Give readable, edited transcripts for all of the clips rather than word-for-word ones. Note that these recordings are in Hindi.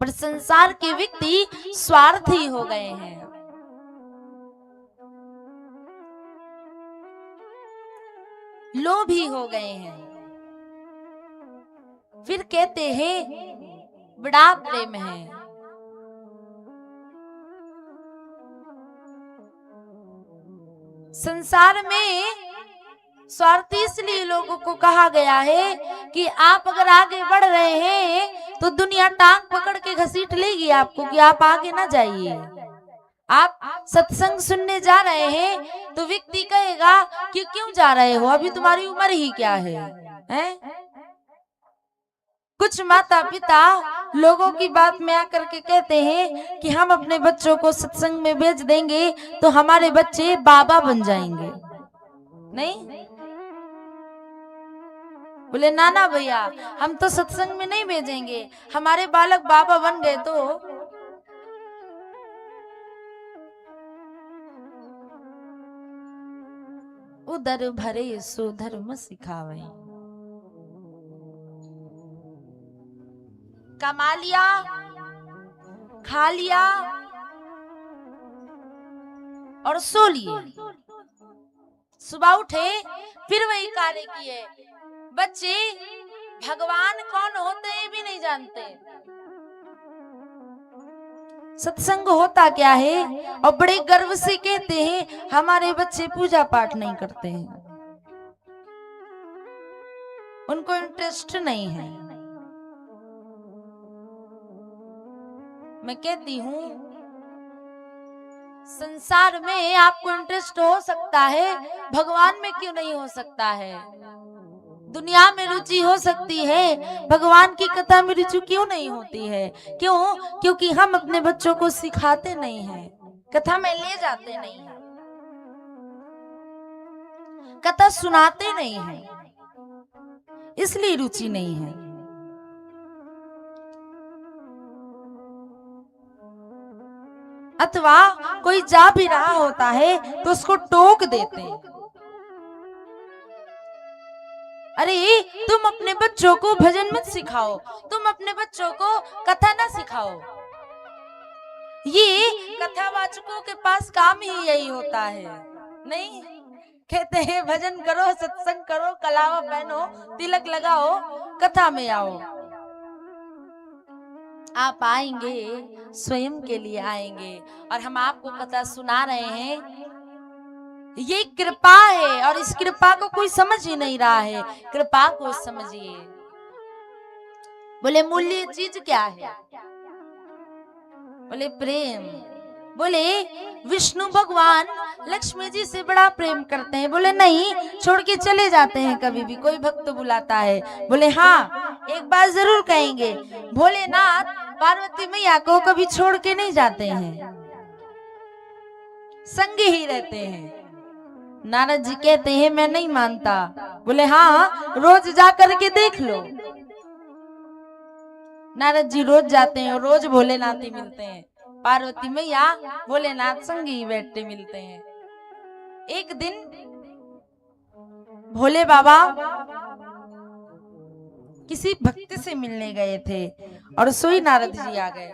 पर संसार के व्यक्ति स्वार्थी हो गए हैं। लोभी हो गए हैं। फिर कहते हैं बड़ा प्रेम है। संसार में स्वार्थी इसलिए लोगों को कहा गया है कि आप अगर आगे बढ़ रहे हैं तो दुनिया टांग पकड़ के घसीट लेगी आपको कि आप आगे ना जाइए। आप सत्संग सुनने जा रहे हैं तो व्यक्ति कहेगा कि क्यों जा रहे हो, अभी तुम्हारी उम्र ही क्या है? कुछ माता पिता लोगों की बात में आकर के कहते हैं कि हम अपने बच्चों को सत्संग में भेज देंगे तो हमारे बच्चे बाबा बन जाएंगे। नहीं, बोले ना ना भैया, हम तो सत्संग में नहीं भेजेंगे, हमारे बालक बाबा बन गए तो उदर भरे सो धर्म सिखावे। कमा लिया, खा लिया और सो लिए, सुबह उठे फिर वही कार्य किए। बच्चे भगवान कौन होते हैं भी नहीं जानते। सत्संग होता क्या है, और बड़े गर्व से कहते हैं हमारे बच्चे पूजा पाठ नहीं करते हैं, उनको इंटरेस्ट नहीं है। मैं कहती हूँ संसार में आपको इंटरेस्ट हो सकता है, भगवान में क्यों नहीं हो सकता है? दुनिया में रुचि हो सकती है, भगवान की कथा में रुचि क्यों नहीं होती है? क्यों? क्योंकि हम अपने बच्चों को सिखाते नहीं हैं, कथा में ले जाते नहीं हैं, कथा सुनाते नहीं हैं, इसलिए रुचि नहीं है। अथवा कोई जा भी रहा होता है तो उसको टोक देते हैं, अरे तुम अपने बच्चों को भजन मत सिखाओ, तुम अपने बच्चों को कथा ना सिखाओ। ये कथावाचकों के पास काम ही यही होता है। नहीं, कहते हैं भजन करो, सत्संग करो, कलावा पहनो, तिलक लगाओ, कथा में आओ। आप आएंगे स्वयं के लिए आएंगे, और हम आपको कथा सुना रहे हैं, ये कृपा है, और इस कृपा को कोई समझ ही नहीं रहा है। कृपा को समझिए। बोले मूल्य चीज क्या है? बोले प्रेम। बोले विष्णु भगवान लक्ष्मी जी से बड़ा प्रेम करते हैं। बोले नहीं, छोड़ के चले जाते हैं कभी भी, कोई भक्त बुलाता है। बोले हाँ, एक बात जरूर कहेंगे, भोलेनाथ पार्वती मैया को कभी छोड़ के नहीं जाते हैं, संग ही रहते हैं। नारद जी कहते हैं मैं नहीं मानता। बोले हाँ, रोज जाकर के देख लो। नारद जी रोज जाते हैं और रोज भोलेनाथ ही मिलते हैं, पार्वती मैया भोलेनाथ संग ही बैठते मिलते हैं। एक दिन भोले बाबा किसी भक्त से मिलने गए थे और सोई नारद जी आ गए।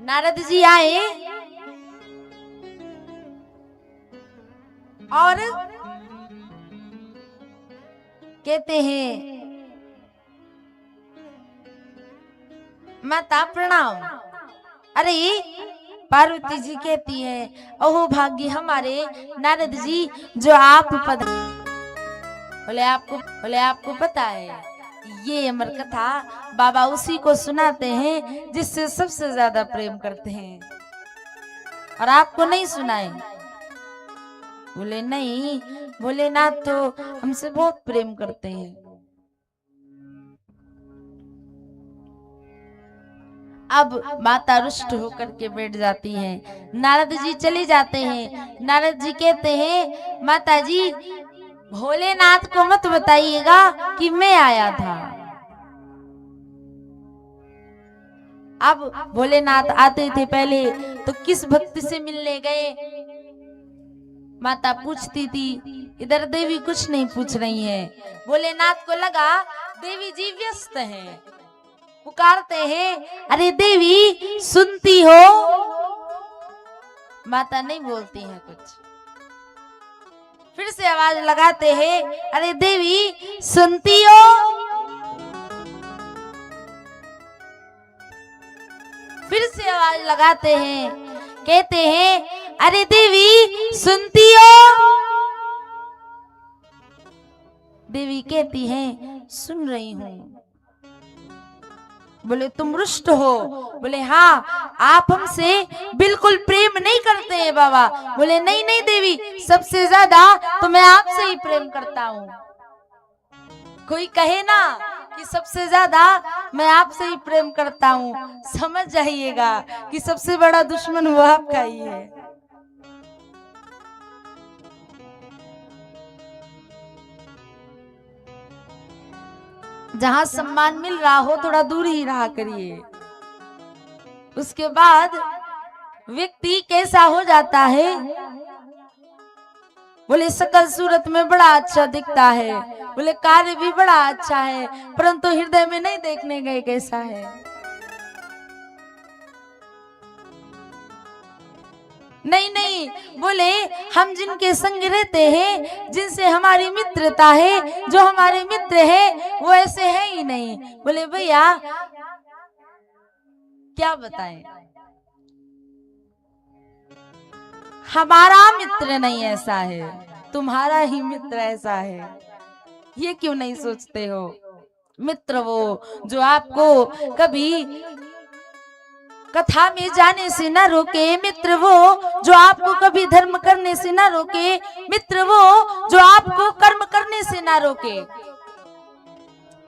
नारद जी आए और कहते हैं माता प्रणाम। अरे पार्वती जी कहती है ओहो भाग्य हमारे नारद जी जो आप बोले आपको पता है ये अमर कथा बाबा उसी को सुनाते हैं जिससे सबसे ज्यादा प्रेम करते हैं, और आपको नहीं सुनाए? बोले नहीं, भोलेनाथ तो हमसे बहुत प्रेम करते हैं। अब माता रुष्ट होकर के बैठ जाती हैं। नारद जी चले जाते हैं। नारद जी कहते हैं माता जी भोलेनाथ को मत बताइएगा कि मैं आया था। अब भोलेनाथ आते थे पहले तो किस भक्त से मिलने गए? माता पूछती थी, इधर देवी कुछ नहीं पूछ रही है। भोलेनाथ को लगा देवी जी व्यस्त हैं, पुकारते हैं, अरे देवी सुनती हो? माता नहीं बोलती हैं कुछ। फिर से आवाज लगाते हैं, अरे देवी सुनती हो? फिर से आवाज लगाते हैं, कहते हैं, अरे देवी सुनती हो? देवी कहती है, सुन रही हूं। बोले तुम रुष्ट हो? बोले हाँ, आप हमसे बिल्कुल प्रेम नहीं करते हैं बाबा। बोले नहीं नहीं देवी, सबसे ज्यादा तो मैं आपसे ही प्रेम करता हूँ। कोई कहे ना कि सबसे ज्यादा मैं आपसे ही प्रेम करता हूँ, समझ जाइएगा कि सबसे बड़ा दुश्मन वो आपका ही है। जहां सम्मान मिल रहा हो थोड़ा दूर ही रहा करिए। उसके बाद व्यक्ति कैसा हो जाता है? बोले सकल सूरत में बड़ा अच्छा दिखता है, बोले कार्य भी बड़ा अच्छा है, परंतु हृदय में नहीं देखने गए कैसा है। नहीं नहीं, बोले हम जिनके संग रहते हैं, जिनसे हमारी मित्रता है, जो हमारे मित्र है वो ऐसे हैं ही नहीं। बोले भैया क्या बताएं, हमारा मित्र नहीं ऐसा है, तुम्हारा ही मित्र ऐसा है। ये क्यों नहीं सोचते हो? मित्र वो जो आपको कभी कथा में जाने से ना रोके, मित्र वो जो आपको कभी धर्म करने से ना रोके, मित्र वो जो आपको कर्म करने से ना रोके,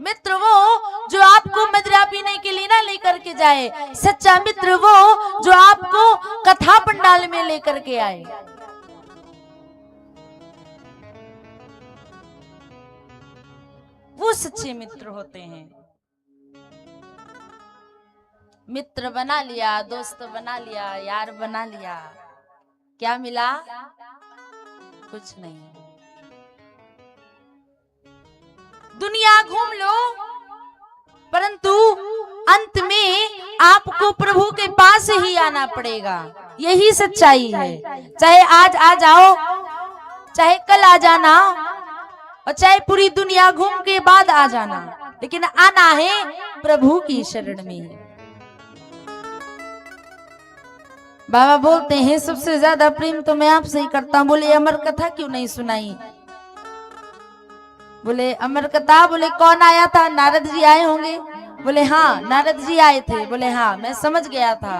मित्र वो जो आपको मदिरा पीने के लिए ना लेकर के जाए, सच्चा मित्र वो जो आपको कथा पंडाल में लेकर के आए। वो सच्चे मित्र होते हैं। मित्र बना लिया, दोस्त बना लिया, यार बना लिया, क्या मिला? कुछ नहीं। दुनिया घूम लो, परंतु अंत में आपको प्रभु के पास ही आना पड़ेगा। यही सच्चाई है। चाहे आज आ जाओ, चाहे कल आ जाना, और चाहे पूरी दुनिया घूम के बाद आ जाना, लेकिन आना है प्रभु की शरण में। बाबा बोलते हैं सबसे ज्यादा प्रेम तो मैं आपसे ही करता हूं। बोले अमर कथा क्यों नहीं सुनाई? बोले अमर कथा, बोले कौन आया था? नारद जी आए होंगे। बोले हाँ नारद जी आए थे। बोले हाँ मैं समझ गया था,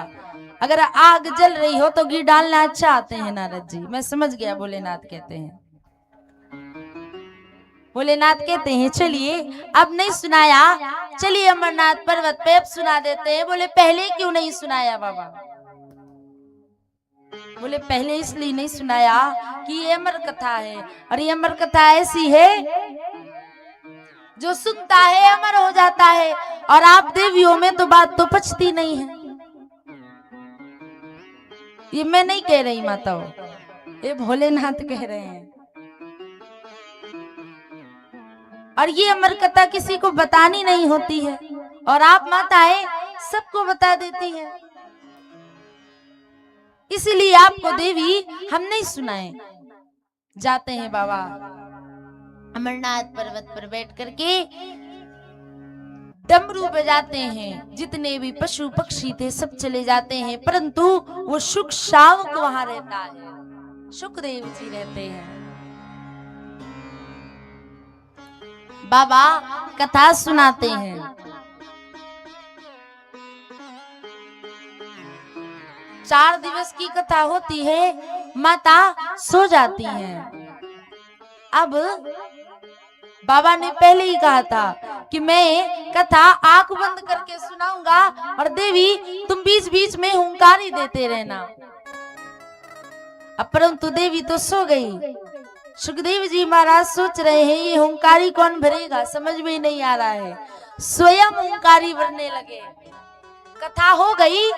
अगर आग जल रही हो तो घी डालना अच्छा आते हैं नारद जी, मैं समझ गया। भोलेनाथ कहते हैं, भोलेनाथ कहते हैं चलिए अब नहीं सुनाया, चलिए अमरनाथ पर्वत पे अब सुना देते हैं। बोले पहले क्यों नहीं सुनाया बाबा? बोले पहले इसलिए नहीं सुनाया कि ये अमर कथा है, और ये अमर कथा ऐसी है जो सुनता है अमर हो जाता है। और आप देवियों में तो बात तो पचती नहीं है। ये मैं नहीं कह रही माताओं, ये भोलेनाथ कह रहे हैं। और ये अमर कथा किसी को बतानी नहीं होती है, और आप माताएं सबको बता देती है। इसलिए आपको देवी हम नहीं सुनाए। जाते हैं बाबा अमरनाथ पर्वत पर बैठ करके डमरू बजाते हैं। जितने भी पशु पक्षी थे सब चले जाते हैं, परंतु वो सुख शावक वहां रहता है, सुखदेव जी रहते हैं। बाबा कथा सुनाते हैं। 4 दिवस की कथा होती है, माता सो जाती हैं। अब बाबा ने पहले ही कहा था कि मैं कथा आंख बंद करके सुनाऊंगा, और देवी तुम बीच बीच में हुंकारी देते रहना। अब परंतु देवी तो सो गई। सुखदेव जी महाराज सोच रहे हैं ये हुंकारी कौन भरेगा, समझ में नहीं आ रहा है। स्वयं हुंकारी भरने लगे। कथा हो गई।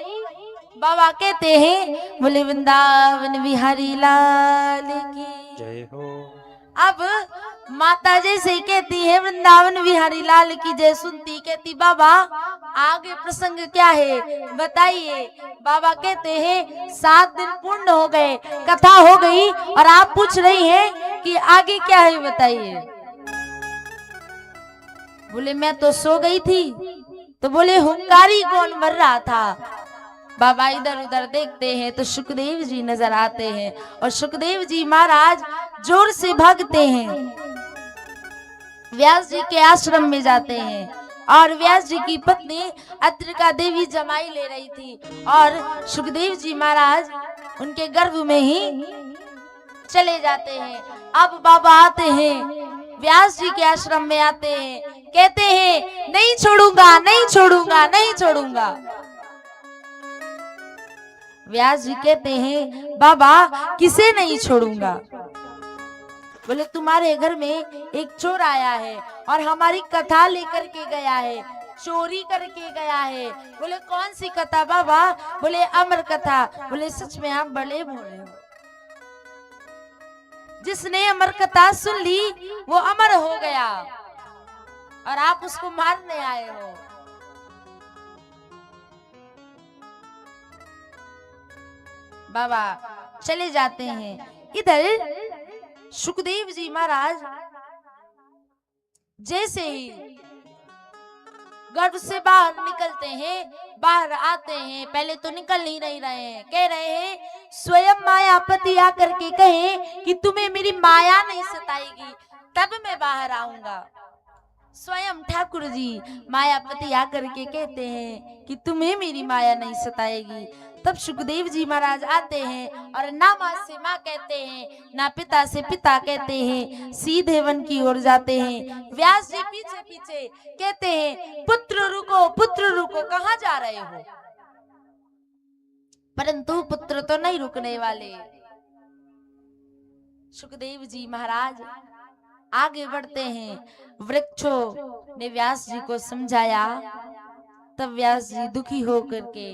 बाबा कहते हैं बोले वृंदावन बिहारी लाल की जय हो। अब माता जैसे ही कहती है वृंदावन बिहारी लाल की जय, सुनती कहती बाबा आगे प्रसंग क्या है बताइए। बाबा कहते हैं 7 दिन पूर्ण हो गए, कथा हो गई और आप पूछ रही हैं कि आगे क्या है बताइए। बोले मैं तो सो गई थी। तो बोले हुंकारी कौन मर रहा था। बाबा इधर उधर देखते हैं तो सुखदेव जी नजर आते हैं और सुखदेव जी महाराज जोर से भागते हैं, व्यास जी के आश्रम में जाते हैं और व्यास जी की पत्नी अत्रिका देवी जमाई ले रही थी और सुखदेव जी महाराज उनके गर्भ में ही चले जाते हैं। अब बाबा आते हैं, व्यास जी के आश्रम में आते हैं, कहते हैं नहीं छोड़ूंगा नहीं छोड़ूंगा नहीं छोड़ूंगा। व्यास जी कहते हैं बाबा किसे नहीं छोड़ूंगा। बोले तुम्हारे घर में एक चोर आया है और हमारी कथा लेकर के गया है, चोरी करके गया है। बोले कौन सी कथा बाबा। बोले अमर कथा। बोले सच में आप बड़े भोले हो, जिसने अमर कथा सुन ली वो अमर हो गया और आप उसको मारने आए हो। बाबा चले जाते हैं। इधर सुखदेव जी महाराज जैसे ही गर्भ से बाहर निकलते हैं, बाहर आते हैं, पहले तो निकल ही नहीं रहे हैं, कह रहे हैं स्वयं मायापति आकर के कहे कि तुम्हें मेरी माया नहीं सताएगी तब मैं बाहर आऊंगा। स्वयं ठाकुर जी मायापति आकर के कहते हैं कि तुम्हें मेरी माया नहीं सताएगी। तब सुखदेव जी महाराज आते हैं और ना माँ से माँ कहते हैं, ना पिता से पिता कहते हैं, सीधे वन की ओर जाते हैं। व्यास जी पीछे पीछे कहते हैं पुत्र रुको कहाँ जा रहे हो। परंतु पुत्र तो नहीं रुकने वाले। सुखदेव जी महाराज आगे बढ़ते हैं। वृक्षों ने व्यास जी को समझाया, तब व्यास जी दुखी होकर के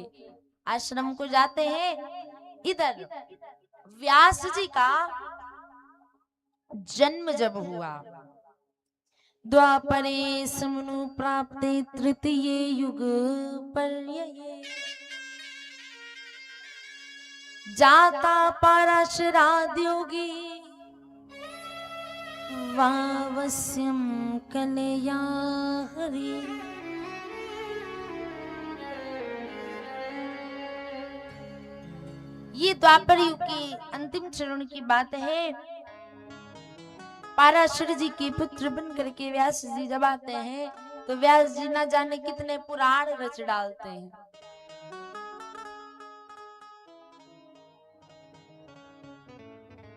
आश्रम को जाते हैं। इधर व्यास जी का जन्म जब हुआ, द्वापरे समनु प्राप्ते तृतीय युग पर्यये, जाता पाराशराद्योगी वावस्यम कलया हरि। ये द्वापर युग की अंतिम चरण की बात है। पाराशर जी के पुत्र बन करके व्यास जी जब आते हैं तो व्यास जी ना जाने कितने पुराण रच डालते हैं।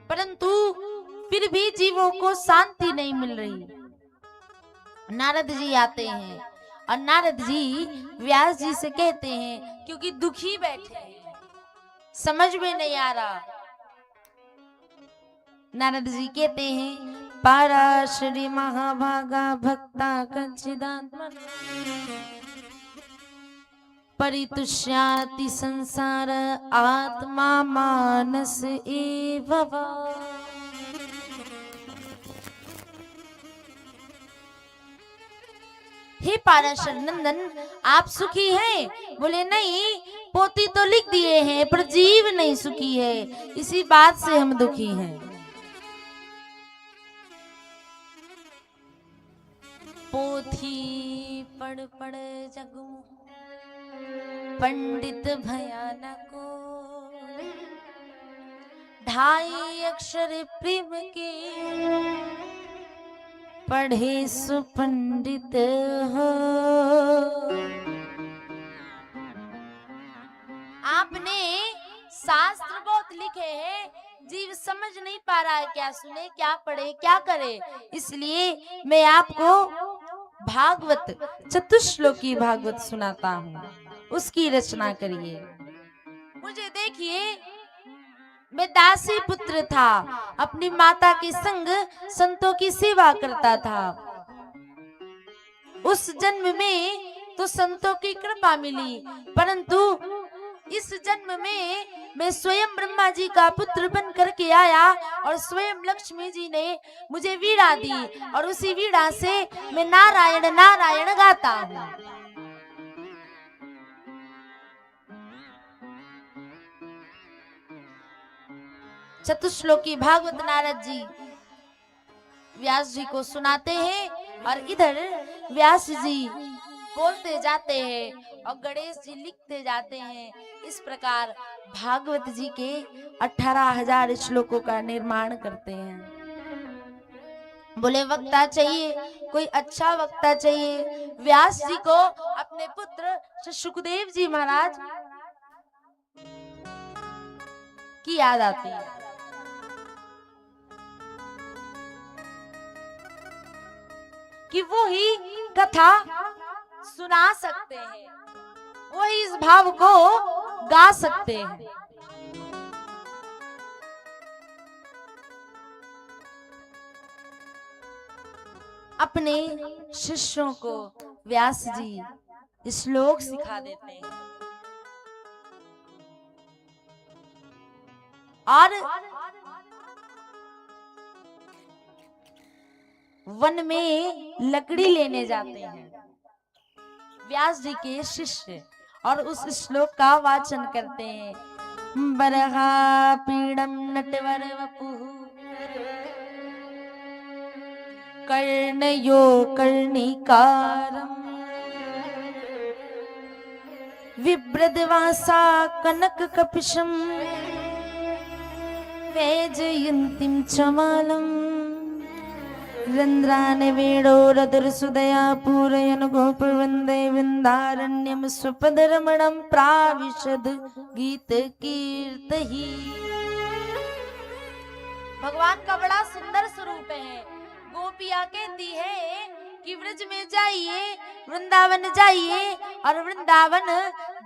परंतु फिर भी जीवों को शांति नहीं मिल रही। नारद जी आते हैं और नारद जी व्यास जी से कहते हैं, क्योंकि दुखी बैठे हैं, समझ में नहीं आ रहा। नारद जी कहते हैं पाराशरी महाभागा भक्ता कच्चिदात्मा परितुष्याति संसार आत्मा मानस एव वा। हे पाराशर नंदन आप सुखी हैं। बोले नहीं, पोती तो लिख दिए हैं पर जीव नहीं सुखी है, इसी बात से हम दुखी हैं। पोथी पढ़ पढ़ जगु पंडित भयानको, ढाई अक्षर प्रेम के पढ़े सुपंडित हो। आपने शास्त्र बहुत लिखे हैं, जीव समझ नहीं पा रहा है क्या सुने क्या पढ़े क्या करे, इसलिए मैं आपको भागवत चतुश्लोकी भागवत सुनाता हूँ, उसकी रचना करिए। मुझे देखिए, मैं दासी पुत्र था, अपनी माता के संग संतों की सेवा करता था। उस जन्म में तो संतों की कृपा मिली, परंतु इस जन्म में मैं स्वयं ब्रह्मा जी का पुत्र बन करके आया और स्वयं लक्ष्मी जी ने मुझे वीणा दी और उसी वीणा से मैं नारायण नारायण गाता हूँ। चतुश्लोकी भागवत नारद जी व्यास जी को सुनाते हैं और इधर व्यास जी बोलते जाते हैं और गणेश जी लिखते जाते हैं। इस प्रकार भागवत जी के 18,000 श्लोकों का निर्माण करते हैं। बोले वक्ता चाहिए, कोई अच्छा वक्ता चाहिए। व्यास जी को अपने पुत्र सुखदेव जी महाराज की याद आती है कि वो ही कथा सुना सकते हैं, वो ही इस भाव को गा सकते हैं। अपने शिष्यों को व्यास जी श्लोक सिखा देते हैं और वन में लकड़ी लेने जाते हैं व्यास जी के शिष्य और उस श्लोक का वाचन करते हैं। बरहा पीड़म नटवर वपुः कर्णयो कर्णिकारम् विभ्रदवासा कनक कपिशम वेजयन्तीं चमालम् रंद्रान वेणो रदरसुदया पूरयन गोपवंदे वृंदारण्यम स्वपदरमणं प्राविशद गीत कीर्तहि। भगवान का बड़ा सुंदर स्वरूप है। गोपियां कहती है कि व्रज में जाइए, वृंदावन जाइए, और वृंदावन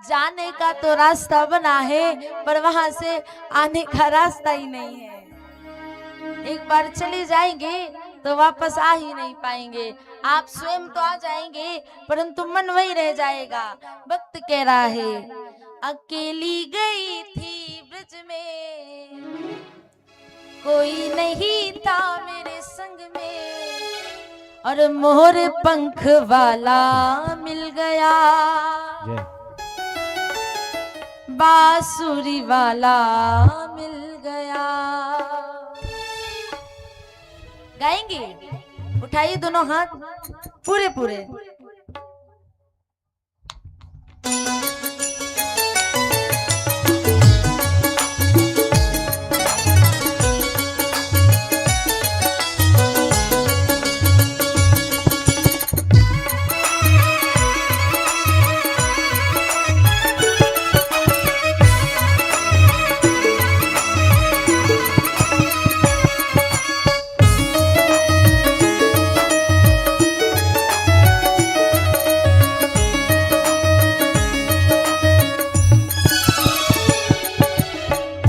जाने का तो रास्ता बना है पर वहां से आने का रास्ता ही नहीं है। एक बार चले जाएंगे तो वापस आ ही नहीं पाएंगे। आप स्वयं तो आ जाएंगे परंतु मन वही रह जाएगा। भक्त कह रहा है अकेली गई थी ब्रज में, कोई नहीं था मेरे संग में, और मोर पंख वाला मिल गया, बांसुरी वाला मिल गया। गाएंगे? उठाइए दोनों हाथ पूरे पूरे।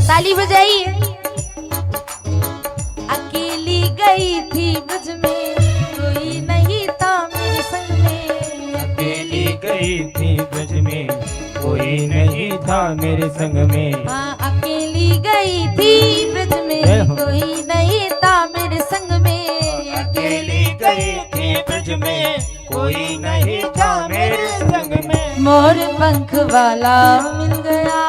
ताली बजाइए। अकेली गई थी ब्रज में, कोई नहीं था मेरे संग में। अकेली गई थी ब्रज में, कोई नहीं था मेरे संग में। हाँ, अकेली गई थी ब्रज में, कोई नहीं था मेरे संग में। अकेली गई थी ब्रज में, कोई नहीं था मेरे संग में। मोर पंख वाला मिल गया,